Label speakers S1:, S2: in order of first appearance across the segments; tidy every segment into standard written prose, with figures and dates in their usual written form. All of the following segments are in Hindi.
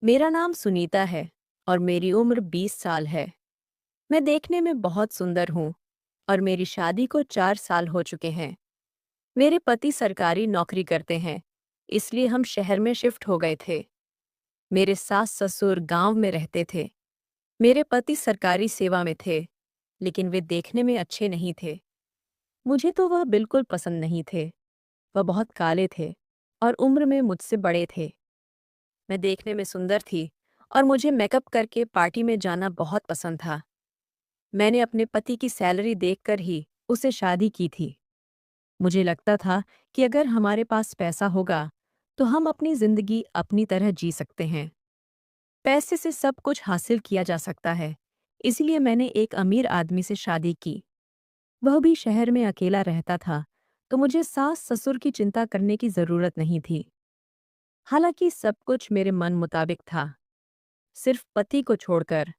S1: मेरा नाम सुनीता है और मेरी उम्र 20 साल है। मैं देखने में बहुत सुंदर हूँ और मेरी शादी को 4 साल हो चुके हैं। मेरे पति सरकारी नौकरी करते हैं, इसलिए हम शहर में शिफ्ट हो गए थे। मेरे सास ससुर गांव में रहते थे। मेरे पति सरकारी सेवा में थे, लेकिन वे देखने में अच्छे नहीं थे। मुझे तो वह बिल्कुल पसंद नहीं थे। वह बहुत काले थे और उम्र में मुझसे बड़े थे। मैं देखने में सुंदर थी और मुझे मेकअप करके पार्टी में जाना बहुत पसंद था। मैंने अपने पति की सैलरी देखकर ही उसे शादी की थी। मुझे लगता था कि अगर हमारे पास पैसा होगा तो हम अपनी जिंदगी अपनी तरह जी सकते हैं। पैसे से सब कुछ हासिल किया जा सकता है, इसलिए मैंने एक अमीर आदमी से शादी की। वह भी शहर में अकेला रहता था, तो मुझे सास ससुर की चिंता करने की जरूरत नहीं थी। हालांकि सब कुछ मेरे मन मुताबिक था, सिर्फ पति को छोड़कर।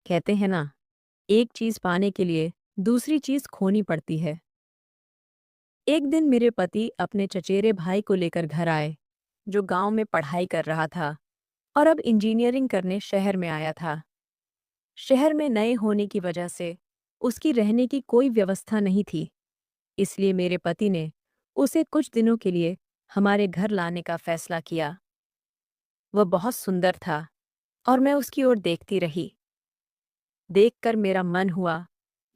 S1: कहते हैं ना, एक चीज पाने के लिए दूसरी चीज खोनी पड़ती है। एक दिन मेरे पति अपने चचेरे भाई को लेकर घर आए, जो गांव में पढ़ाई कर रहा था और अब इंजीनियरिंग करने शहर में आया था। शहर में नए होने की वजह से उसकी रहने की कोई व्यवस्था नहीं थी, इसलिए मेरे पति ने उसे कुछ दिनों के लिए हमारे घर लाने का फैसला किया। वह बहुत सुंदर था और मैं उसकी ओर देखती रही। देखकर मेरा मन हुआ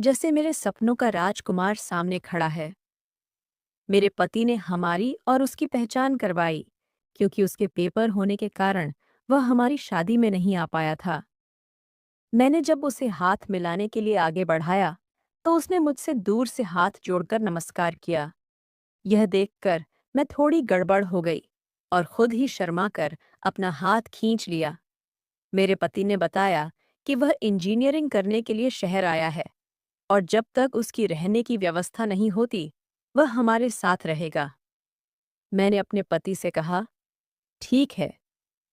S1: जैसे मेरे सपनों का राजकुमार सामने खड़ा है। मेरे पति ने हमारी और उसकी पहचान करवाई, क्योंकि उसके पेपर होने के कारण वह हमारी शादी में नहीं आ पाया था। मैंने जब उसे हाथ मिलाने के लिए आगे बढ़ाया, तो उसने मुझसे दूर से हाथ जोड़कर नमस्कार किया। यह देखकर मैं थोड़ी गड़बड़ हो गई और खुद ही शर्मा कर अपना हाथ खींच लिया। मेरे पति ने बताया कि वह इंजीनियरिंग करने के लिए शहर आया है और जब तक उसकी रहने की व्यवस्था नहीं होती, वह हमारे साथ रहेगा। मैंने अपने पति से कहा, ठीक है,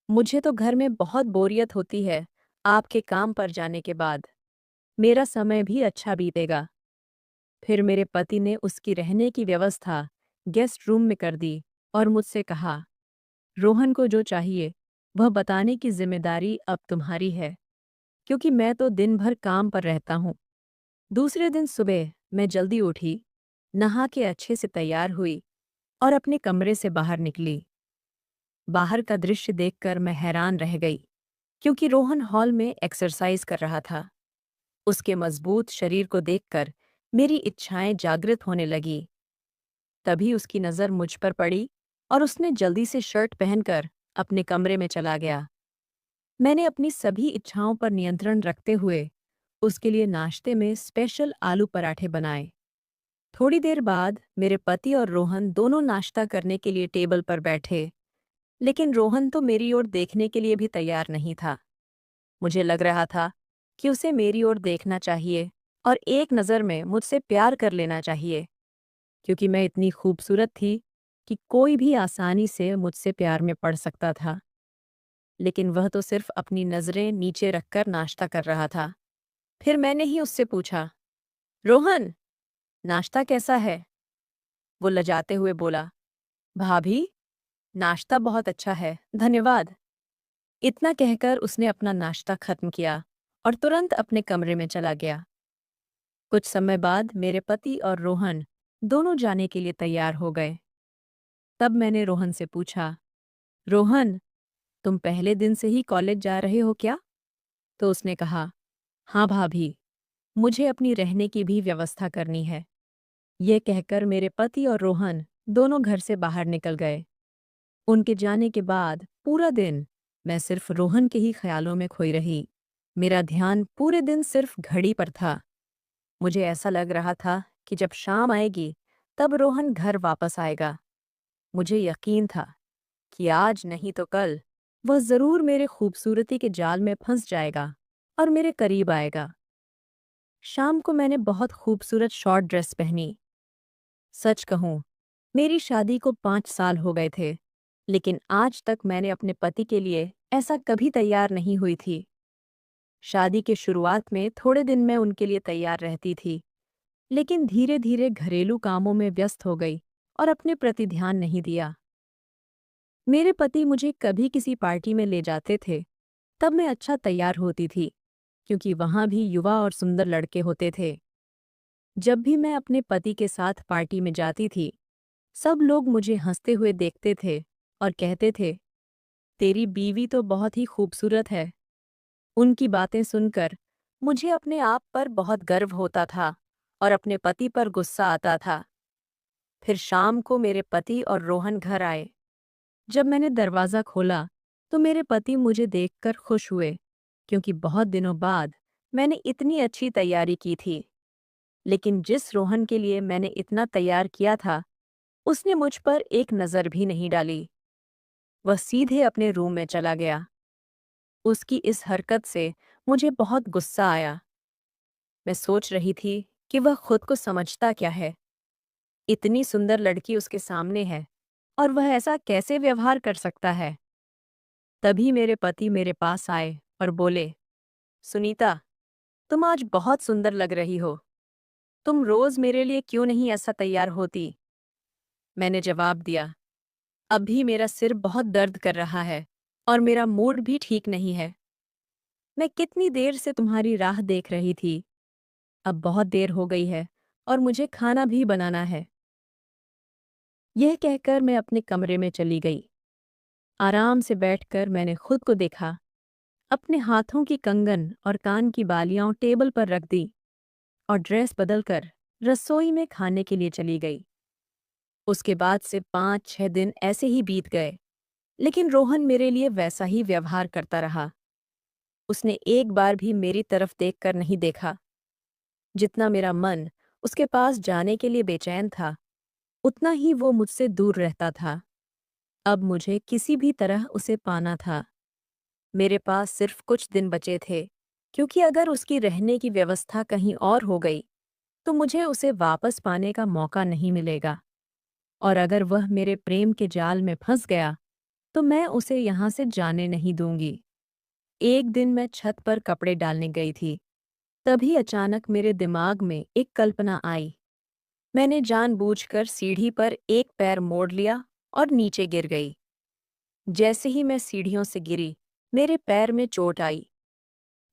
S1: मुझे तो घर में बहुत बोरियत होती है आपके काम पर जाने के बाद। मेरा समय भी अच्छा बीतेगा। फिर मेरे पति ने उसकी रहने की व्यवस्था गेस्ट रूम में कर दी और मुझसे कहा, रोहन को जो चाहिए वह बताने की जिम्मेदारी अब तुम्हारी है, क्योंकि मैं तो दिन भर काम पर रहता हूँ। दूसरे दिन सुबह मैं जल्दी उठी, नहा के अच्छे से तैयार हुई और अपने कमरे से बाहर निकली। बाहर का दृश्य देखकर मैं हैरान रह गई, क्योंकि रोहन हॉल में एक्सरसाइज कर रहा था। उसके मजबूत शरीर को देखकर मेरी इच्छाएं जागृत होने लगी। तभी उसकी नज़र मुझ पर पड़ी और उसने जल्दी से शर्ट पहनकर अपने कमरे में चला गया। मैंने अपनी सभी इच्छाओं पर नियंत्रण रखते हुए उसके लिए नाश्ते में स्पेशल आलू पराठे बनाए। थोड़ी देर बाद मेरे पति और रोहन दोनों नाश्ता करने के लिए टेबल पर बैठे, लेकिन रोहन तो मेरी ओर देखने के लिए भी तैयार नहीं था। मुझे लग रहा था कि उसे मेरी ओर देखना चाहिए और एक नज़र में मुझसे प्यार कर लेना चाहिए, क्योंकि मैं इतनी खूबसूरत थी कि कोई भी आसानी से मुझसे प्यार में पड़ सकता था। लेकिन वह तो सिर्फ अपनी नज़रें नीचे रखकर नाश्ता कर रहा था। फिर मैंने ही उससे पूछा, रोहन, नाश्ता कैसा है? वो लजाते हुए बोला, भाभी, नाश्ता बहुत अच्छा है, धन्यवाद। इतना कहकर उसने अपना नाश्ता खत्म किया और तुरंत अपने कमरे में चला गया। कुछ समय बाद मेरे पति और रोहन दोनों जाने के लिए तैयार हो गए। तब मैंने रोहन से पूछा, रोहन, तुम पहले दिन से ही कॉलेज जा रहे हो क्या? तो उसने कहा, हाँ भाभी, मुझे अपनी रहने की भी व्यवस्था करनी है। ये कहकर मेरे पति और रोहन दोनों घर से बाहर निकल गए। उनके जाने के बाद पूरा दिन मैं सिर्फ रोहन के ही ख्यालों में खोई रही। मेरा ध्यान पूरे दिन सिर्फ घड़ी पर था। मुझे ऐसा लग रहा था कि जब शाम आएगी तब रोहन घर वापस आएगा। मुझे यकीन था कि आज नहीं तो कल वह जरूर मेरे खूबसूरती के जाल में फंस जाएगा और मेरे करीब आएगा। शाम को मैंने बहुत खूबसूरत शॉर्ट ड्रेस पहनी। सच कहूं, मेरी शादी को 5 साल हो गए थे, लेकिन आज तक मैंने अपने पति के लिए ऐसा कभी तैयार नहीं हुई थी। शादी के शुरुआत में थोड़े दिन मैं उनके लिए तैयार रहती थी, लेकिन धीरे धीरे घरेलू कामों में व्यस्त हो गई और अपने प्रति ध्यान नहीं दिया। मेरे पति मुझे कभी किसी पार्टी में ले जाते थे, तब मैं अच्छा तैयार होती थी, क्योंकि वहां भी युवा और सुंदर लड़के होते थे। जब भी मैं अपने पति के साथ पार्टी में जाती थी, सब लोग मुझे हंसते हुए देखते थे और कहते थे, तेरी बीवी तो बहुत ही खूबसूरत है। उनकी बातें सुनकर मुझे अपने आप पर बहुत गर्व होता था और अपने पति पर गुस्सा आता था। फिर शाम को मेरे पति और रोहन घर आए। जब मैंने दरवाज़ा खोला तो मेरे पति मुझे देखकर खुश हुए, क्योंकि बहुत दिनों बाद मैंने इतनी अच्छी तैयारी की थी। लेकिन जिस रोहन के लिए मैंने इतना तैयार किया था, उसने मुझ पर एक नज़र भी नहीं डाली। वह सीधे अपने रूम में चला गया। उसकी इस हरकत से मुझे बहुत गुस्सा आया। मैं सोच रही थी कि वह खुद को समझता क्या है। इतनी सुंदर लड़की उसके सामने है और वह ऐसा कैसे व्यवहार कर सकता है। तभी मेरे पति मेरे पास आए और बोले, सुनीता, तुम आज बहुत सुंदर लग रही हो। तुम रोज मेरे लिए क्यों नहीं ऐसा तैयार होती? मैंने जवाब दिया, अभी मेरा सिर बहुत दर्द कर रहा है और मेरा मूड भी ठीक नहीं है। मैं कितनी देर से तुम्हारी राह देख रही थी। अब बहुत देर हो गई है और मुझे खाना भी बनाना है। यह कहकर मैं अपने कमरे में चली गई। आराम से बैठकर मैंने खुद को देखा। अपने हाथों की कंगन और कान की बालियां टेबल पर रख दी और ड्रेस बदलकर रसोई में खाने के लिए चली गई। उसके बाद से 5-6 दिन ऐसे ही बीत गए, लेकिन रोहन मेरे लिए वैसा ही व्यवहार करता रहा। उसने एक बार भी मेरी तरफ देखकर नहीं देखा। जितना मेरा मन उसके पास जाने के लिए बेचैन था, उतना ही वो मुझसे दूर रहता था। अब मुझे किसी भी तरह उसे पाना था। मेरे पास सिर्फ कुछ दिन बचे थे, क्योंकि अगर उसकी रहने की व्यवस्था कहीं और हो गई, तो मुझे उसे वापस पाने का मौका नहीं मिलेगा। और अगर वह मेरे प्रेम के जाल में फंस गया, तो मैं उसे यहाँ से जाने नहीं दूंगी। एक दिन मैं छत पर कपड़े डालने गई थी। तभी अचानक मेरे दिमाग में एक कल्पना आई। मैंने जानबूझकर सीढ़ी पर एक पैर मोड़ लिया और नीचे गिर गई। जैसे ही मैं सीढ़ियों से गिरी, मेरे पैर में चोट आई।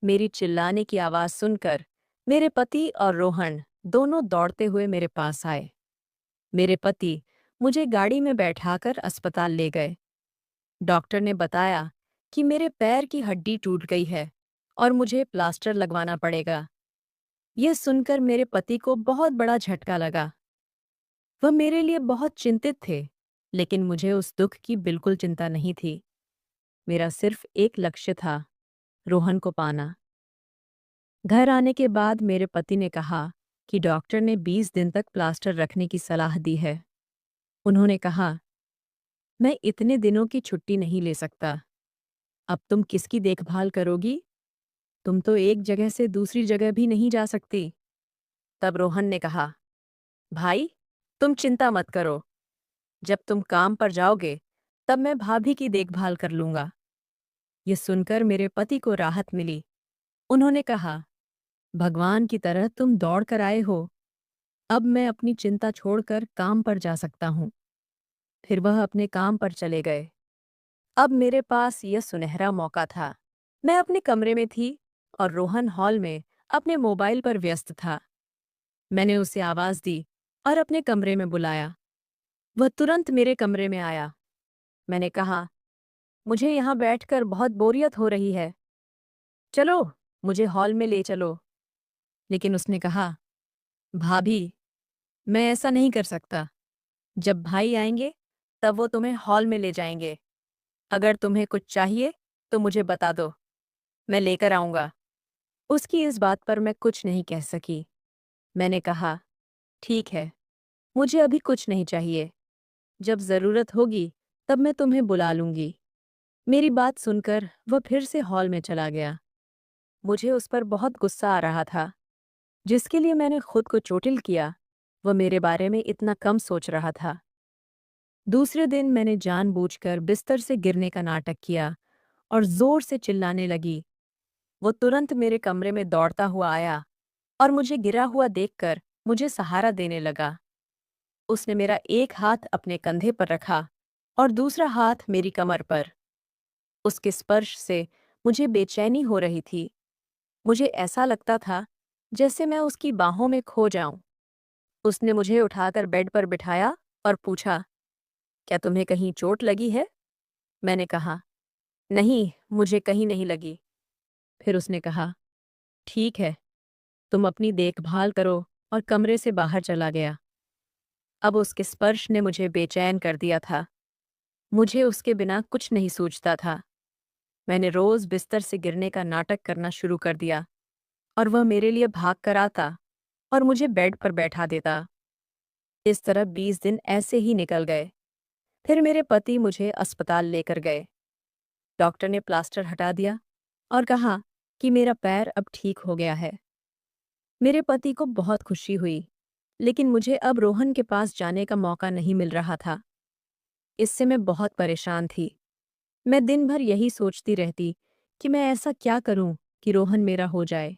S1: मेरी चिल्लाने की आवाज़ सुनकर मेरे पति और रोहन दोनों दौड़ते हुए मेरे पास आए। मेरे पति मुझे गाड़ी में बैठाकर अस्पताल ले गए। डॉक्टर ने बताया कि मेरे पैर की हड्डी टूट गई है और मुझे प्लास्टर लगवाना पड़ेगा। यह सुनकर मेरे पति को बहुत बड़ा झटका लगा। वह मेरे लिए बहुत चिंतित थे, लेकिन मुझे उस दुख की बिल्कुल चिंता नहीं थी। मेरा सिर्फ एक लक्ष्य था, रोहन को पाना। घर आने के बाद मेरे पति ने कहा कि डॉक्टर ने 20 दिन तक प्लास्टर रखने की सलाह दी है। उन्होंने कहा, मैं इतने दिनों की छुट्टी नहीं ले सकता। अब तुम किसकी देखभाल करोगी? तुम तो एक जगह से दूसरी जगह भी नहीं जा सकती। तब रोहन ने कहा, भाई, तुम चिंता मत करो। जब तुम काम पर जाओगे, तब मैं भाभी की देखभाल कर लूंगा। ये सुनकर मेरे पति को राहत मिली। उन्होंने कहा, भगवान की तरह तुम दौड़ कर आए हो। अब मैं अपनी चिंता छोड़कर काम पर जा सकता हूँ। फिर वह अपने काम पर चले गए। अब मेरे पास यह सुनहरा मौका था। मैं अपने कमरे में थी और रोहन हॉल में अपने मोबाइल पर व्यस्त था। मैंने उसे आवाज़ दी और अपने कमरे में बुलाया। वह तुरंत मेरे कमरे में आया। मैंने कहा, मुझे यहाँ बैठकर बहुत बोरियत हो रही है। चलो, मुझे हॉल में ले चलो। लेकिन उसने कहा, भाभी, मैं ऐसा नहीं कर सकता। जब भाई आएंगे, तब वो तुम्हें हॉल में ले जाएंगे। अगर तुम्हें कुछ चाहिए, तो मुझे बता दो, मैं लेकर आऊंगा। उसकी इस बात पर मैं कुछ नहीं कह सकी। मैंने कहा, ठीक है, मुझे अभी कुछ नहीं चाहिए। जब ज़रूरत होगी, तब मैं तुम्हें बुला लूंगी। मेरी बात सुनकर वह फिर से हॉल में चला गया। मुझे उस पर बहुत गुस्सा आ रहा था। जिसके लिए मैंने खुद को चोटिल किया, वह मेरे बारे में इतना कम सोच रहा था। दूसरे दिन मैंने जानबूझकर बिस्तर से गिरने का नाटक किया और जोर से चिल्लाने लगी। वो तुरंत मेरे कमरे में दौड़ता हुआ आया और मुझे गिरा हुआ देखकर मुझे सहारा देने लगा। उसने मेरा एक हाथ अपने कंधे पर रखा और दूसरा हाथ मेरी कमर पर। उसके स्पर्श से मुझे बेचैनी हो रही थी। मुझे ऐसा लगता था जैसे मैं उसकी बाहों में खो जाऊं। उसने मुझे उठाकर बेड पर बिठाया और पूछा, क्या तुम्हें कहीं चोट लगी है? मैंने कहा, नहीं, मुझे कहीं नहीं लगी। फिर उसने कहा, ठीक है, तुम अपनी देखभाल करो, और कमरे से बाहर चला गया। अब उसके स्पर्श ने मुझे बेचैन कर दिया था। मुझे उसके बिना कुछ नहीं सूझता था। मैंने रोज बिस्तर से गिरने का नाटक करना शुरू कर दिया, और वह मेरे लिए भाग कर आता और मुझे बेड पर बैठा देता। इस तरह 20 दिन ऐसे ही निकल गए। फिर मेरे पति मुझे अस्पताल लेकर गए। डॉक्टर ने प्लास्टर हटा दिया और कहा कि मेरा पैर अब ठीक हो गया है। मेरे पति को बहुत खुशी हुई, लेकिन मुझे अब रोहन के पास जाने का मौका नहीं मिल रहा था। इससे मैं बहुत परेशान थी। मैं दिन भर यही सोचती रहती कि मैं ऐसा क्या करूं कि रोहन मेरा हो जाए।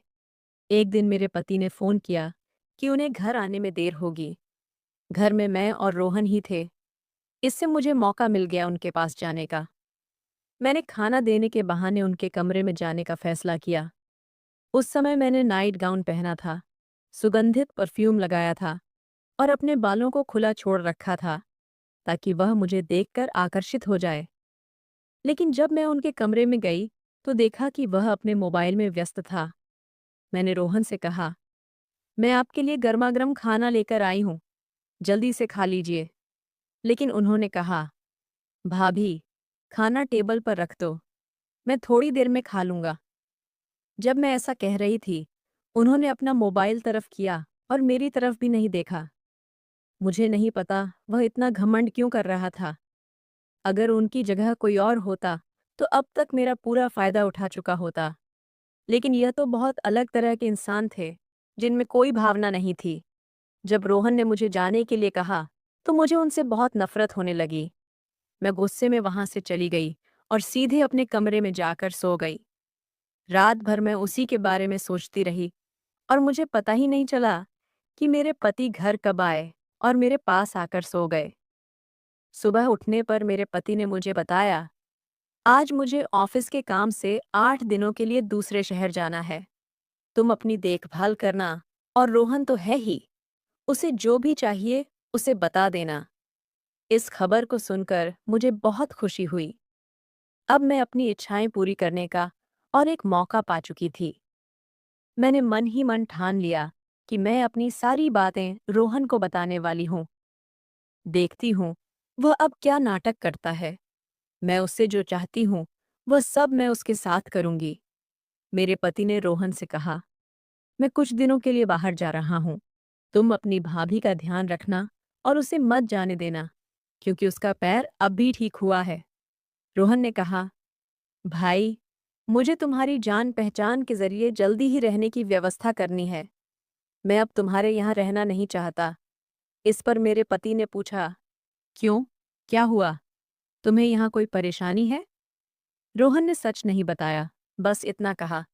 S1: एक दिन मेरे पति ने फ़ोन किया कि उन्हें घर आने में देर होगी। घर में मैं और रोहन ही थे। इससे मुझे मौका मिल गया उनके पास जाने का। मैंने खाना देने के बहाने उनके कमरे में जाने का फैसला किया। उस समय मैंने नाइट गाउन पहना था, सुगंधित परफ्यूम लगाया था और अपने बालों को खुला छोड़ रखा था ताकि वह मुझे देखकर आकर्षित हो जाए। लेकिन जब मैं उनके कमरे में गई तो देखा कि वह अपने मोबाइल में व्यस्त था। मैंने रोहन से कहा, मैं आपके लिए गर्मागर्म खाना लेकर आई हूँ, जल्दी से खा लीजिए। लेकिन उन्होंने कहा, भाभी, खाना टेबल पर रख दो, मैं थोड़ी देर में खा लूंगा। जब मैं ऐसा कह रही थी, उन्होंने अपना मोबाइल तरफ किया और मेरी तरफ भी नहीं देखा। मुझे नहीं पता वह इतना घमंड क्यों कर रहा था। अगर उनकी जगह कोई और होता तो अब तक मेरा पूरा फायदा उठा चुका होता। लेकिन यह तो बहुत अलग तरह के इंसान थे, जिनमें कोई भावना नहीं थी। जब रोहन ने मुझे जाने के लिए कहा तो मुझे उनसे बहुत नफरत होने लगी। मैं गुस्से में वहां से चली गई और सीधे अपने कमरे में जाकर सो गई। रात भर मैं उसी के बारे में सोचती रही और मुझे पता ही नहीं चला कि मेरे पति घर कब आए और मेरे पास आकर सो गए। सुबह उठने पर मेरे पति ने मुझे बताया, आज मुझे ऑफिस के काम से 8 दिनों के लिए दूसरे शहर जाना है। तुम अपनी देखभाल करना, और रोहन तो है ही, उसे जो भी चाहिए उसे बता देना। इस खबर को सुनकर मुझे बहुत खुशी हुई। अब मैं अपनी इच्छाएं पूरी करने का और एक मौका पा चुकी थी। मैंने मन ही मन ठान लिया कि मैं अपनी सारी बातें रोहन को बताने वाली हूँ। देखती हूँ वह अब क्या नाटक करता है। मैं उससे जो चाहती हूँ वह सब मैं उसके साथ करूँगी। मेरे पति ने रोहन से कहा, मैं कुछ दिनों के लिए बाहर जा रहा हूँ। तुम अपनी भाभी का ध्यान रखना और उसे मत जाने देना, क्योंकि उसका पैर अब भी ठीक हुआ है। रोहन ने कहा, भाई, मुझे तुम्हारी जान पहचान के जरिए जल्दी ही रहने की व्यवस्था करनी है। मैं अब तुम्हारे यहाँ रहना नहीं चाहता। इस पर मेरे पति ने पूछा, क्यों? क्या हुआ? तुम्हें यहाँ कोई परेशानी है? रोहन ने सच नहीं बताया, बस इतना कहा,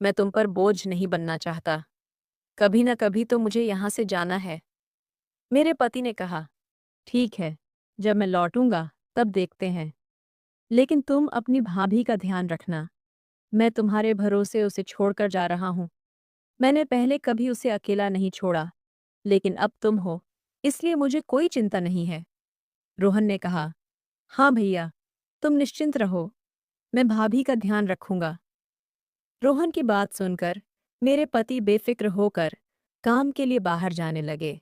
S1: मैं तुम पर बोझ नहीं बनना चाहता। कभी न कभी तो मुझे यहाँ से जाना है। मेरे पति ने कहा, ठीक है, जब मैं लौटूंगा तब देखते हैं। लेकिन तुम अपनी भाभी का ध्यान रखना। मैं तुम्हारे भरोसे उसे छोड़कर जा रहा हूँ। मैंने पहले कभी उसे अकेला नहीं छोड़ा, लेकिन अब तुम हो, इसलिए मुझे कोई चिंता नहीं है। रोहन ने कहा, हाँ भैया, तुम निश्चिंत रहो, मैं भाभी का ध्यान रखूंगा। रोहन की बात सुनकर मेरे पति बेफिक्र होकर काम के लिए बाहर जाने लगे।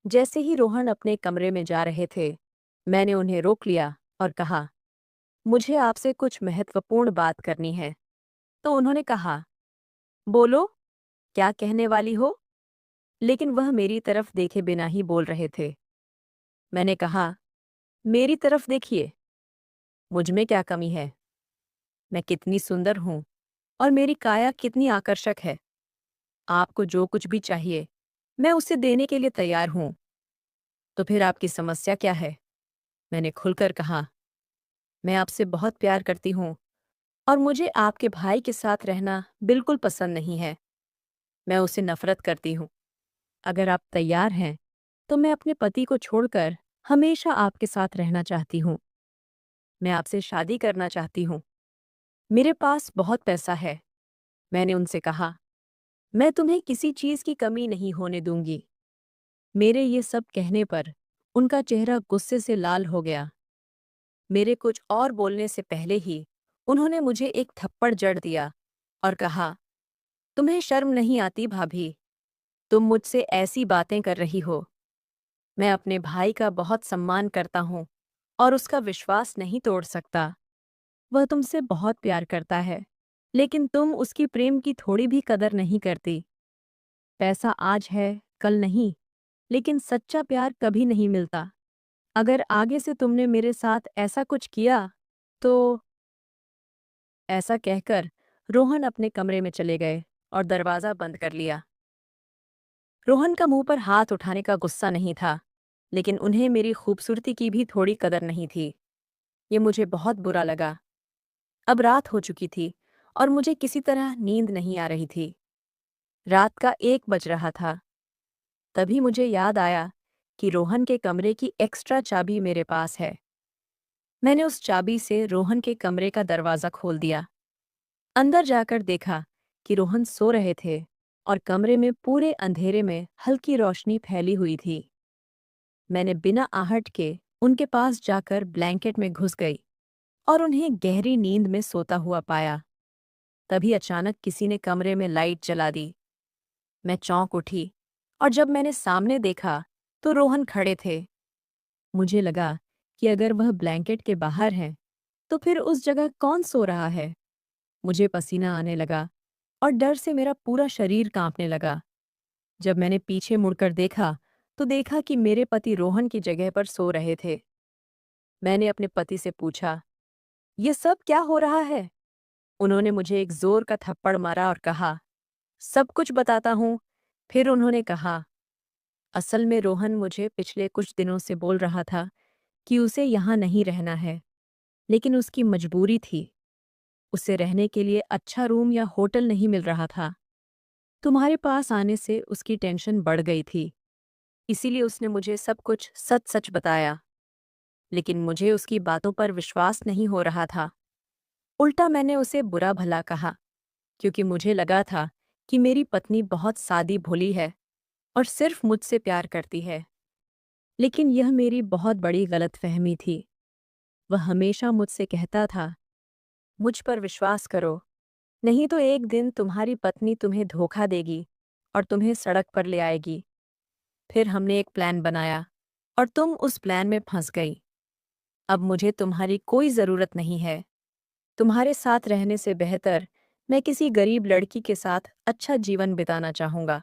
S1: जैसे ही रोहन अपने कमरे में जा रहे थे, मैंने उन्हें रोक लिया और कहा, मुझे आपसे कुछ महत्वपूर्ण बात करनी है। तो उन्होंने कहा, बोलो, क्या कहने वाली हो? लेकिन वह मेरी तरफ देखे बिना ही बोल रहे थे। मैंने कहा, मेरी तरफ देखिए, मुझ में क्या कमी है? मैं कितनी सुंदर हूँ और मेरी काया कितनी आकर्षक है। आपको जो कुछ भी चाहिए, मैं उसे देने के लिए तैयार हूँ। तो फिर आपकी समस्या क्या है? मैंने खुलकर कहा, मैं आपसे बहुत प्यार करती हूँ और मुझे आपके भाई के साथ रहना बिल्कुल पसंद नहीं है। मैं उसे नफरत करती हूँ। अगर आप तैयार हैं, तो मैं अपने पति को छोड़कर हमेशा आपके साथ रहना चाहती हूँ। मैं आपसे शादी करना चाहती हूँ। मेरे पास बहुत पैसा है। मैंने उनसे कहा, मैं तुम्हें किसी चीज की कमी नहीं होने दूंगी। मेरे ये सब कहने पर उनका चेहरा गुस्से से लाल हो गया। मेरे कुछ और बोलने से पहले ही उन्होंने मुझे एक थप्पड़ जड़ दिया और कहा, तुम्हें शर्म नहीं आती भाभी? तुम मुझसे ऐसी बातें कर रही हो। मैं अपने भाई का बहुत सम्मान करता हूँ और उसका विश्वास नहीं तोड़ सकता। वह तुमसे बहुत प्यार करता है, लेकिन तुम उसकी प्रेम की थोड़ी भी कदर नहीं करती। पैसा आज है, कल नहीं, लेकिन सच्चा प्यार कभी नहीं मिलता। अगर आगे से तुमने मेरे साथ ऐसा कुछ किया, तो ऐसा कहकर रोहन अपने कमरे में चले गए और दरवाजा बंद कर लिया। रोहन का मुंह पर हाथ उठाने का गुस्सा नहीं था, लेकिन उन्हें मेरी खूबसूरती की भी थोड़ी कदर नहीं थी। ये मुझे बहुत बुरा लगा। अब रात हो चुकी थी और मुझे किसी तरह नींद नहीं आ रही थी। रात का 1 बज रहा था। तभी मुझे याद आया कि रोहन के कमरे की एक्स्ट्रा चाबी मेरे पास है। मैंने उस चाबी से रोहन के कमरे का दरवाजा खोल दिया। अंदर जाकर देखा कि रोहन सो रहे थे और कमरे में पूरे अंधेरे में हल्की रोशनी फैली हुई थी। मैंने बिना आहट के उनके पास जाकर ब्लैंकेट में घुस गई और उन्हें गहरी नींद में सोता हुआ पाया। तभी अचानक किसी ने कमरे में लाइट जला दी। मैं चौंक उठी और जब मैंने सामने देखा तो रोहन खड़े थे। मुझे लगा कि अगर वह ब्लैंकेट के बाहर हैं, तो फिर उस जगह कौन सो रहा है? मुझे पसीना आने लगा और डर से मेरा पूरा शरीर कांपने लगा। जब मैंने पीछे मुड़कर देखा, तो देखा कि मेरे पति रोहन की जगह पर सो रहे थे। मैंने अपने पति से पूछा, ये सब क्या हो रहा है? उन्होंने मुझे एक जोर का थप्पड़ मारा और कहा, सब कुछ बताता हूँ। फिर उन्होंने कहा, असल में रोहन मुझे पिछले कुछ दिनों से बोल रहा था कि उसे यहाँ नहीं रहना है, लेकिन उसकी मजबूरी थी। उसे रहने के लिए अच्छा रूम या होटल नहीं मिल रहा था। तुम्हारे पास आने से उसकी टेंशन बढ़ गई थी, इसीलिए उसने मुझे सब कुछ सच-सच बताया। लेकिन मुझे उसकी बातों पर विश्वास नहीं हो रहा था। उल्टा मैंने उसे बुरा भला कहा, क्योंकि मुझे लगा था कि मेरी पत्नी बहुत सादी भोली है और सिर्फ मुझसे प्यार करती है। लेकिन यह मेरी बहुत बड़ी गलतफहमी थी। वह हमेशा मुझसे कहता था, मुझ पर विश्वास करो, नहीं तो एक दिन तुम्हारी पत्नी तुम्हें धोखा देगी और तुम्हें सड़क पर ले आएगी। फिर हमने एक प्लान बनाया और तुम उस प्लान में फंस गई। अब मुझे तुम्हारी कोई ज़रूरत नहीं है। तुम्हारे साथ रहने से बेहतर मैं किसी गरीब लड़की के साथ अच्छा जीवन बिताना चाहूँगा।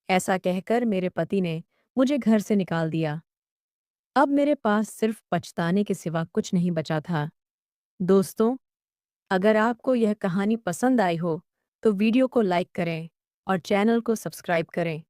S1: ऐसा कहकर मेरे पति ने मुझे घर से निकाल दिया। अब मेरे पास सिर्फ पछताने के सिवा कुछ नहीं बचा था। दोस्तों, अगर आपको यह कहानी पसंद आई हो, तो वीडियो को लाइक करें और चैनल को सब्सक्राइब करें।